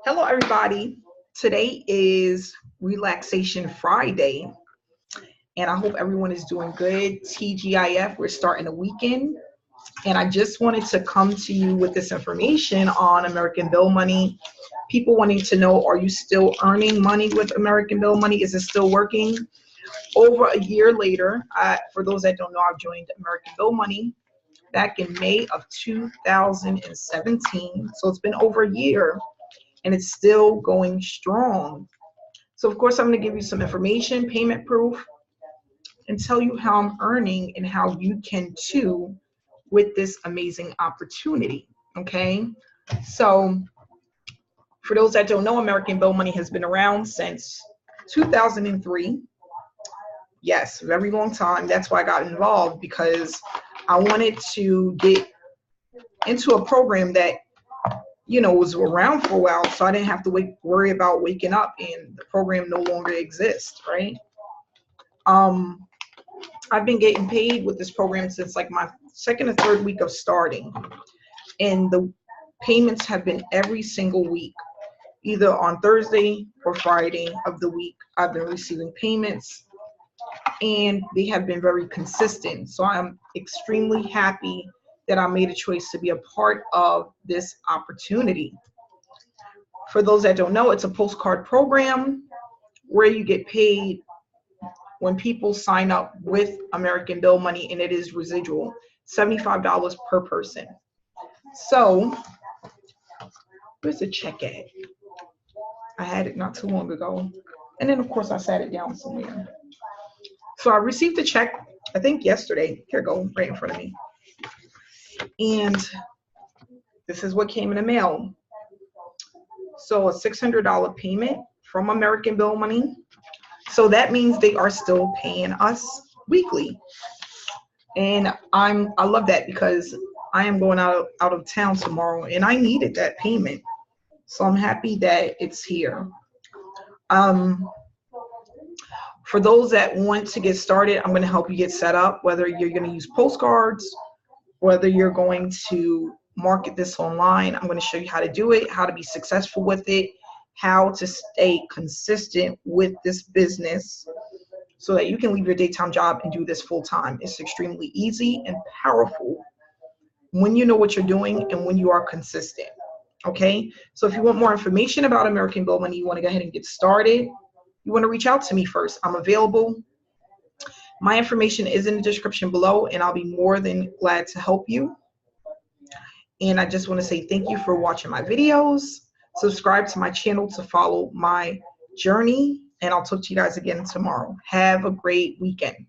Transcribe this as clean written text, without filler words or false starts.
Hello, everybody. Today is Relaxation Friday, and I hope everyone is doing good. TGIF, we're starting the weekend, and I just wanted to come to you with this information on American Bill money. People wanting to know, are you still earning money with American Bill money? Is it still working? Over a year later, for those that don't know, I've joined American Bill money back in May of 2017. So it's been over a year and it's still going strong. So of course, I'm going to give you some information, payment proof, and tell you how I'm earning and how you can too with this amazing opportunity. Okay. So for those that don't know, American Bill money has been around since 2003. Yes, very long time. That's why I got involved, because I wanted to get into a program that was around for a while, so I didn't have to worry about waking up and the program no longer exists, right? I've been getting paid with this program since like my second or third week of starting, and the payments have been every single week, either on Thursday or Friday of the week. I've been receiving payments, and they have been very consistent. So I'm extremely happy that I made a choice to be a part of this opportunity. For those that don't know, it's a postcard program where you get paid when people sign up with American Bill money, and it is residual, $75 per person. So where's the check at? I had it not too long ago. And then of course I sat it down somewhere. So I received the check, I think yesterday. Here, go, right in front of me. And this is what came in the mail. So a $600 payment from American Bill money. So that means they are still paying us weekly. And I love that, because I am going out of town tomorrow and I needed that payment. So I'm happy that it's here. For those that want to get started, I'm going to help you get set up, whether you're going to use postcards, whether you're going to market this online. I'm going to show you how to do it, how to be successful with it, how to stay consistent with this business so that you can leave your daytime job and do this full time. It's extremely easy and powerful when you know what you're doing and when you are consistent. Okay, so if you want more information about American Bill money, you want to go ahead and get started, you want to reach out to me first. I'm available. My information is in the description below, and I'll be more than glad to help you. And I just want to say thank you for watching my videos. Subscribe to my channel to follow my journey, and I'll talk to you guys again tomorrow. Have a great weekend.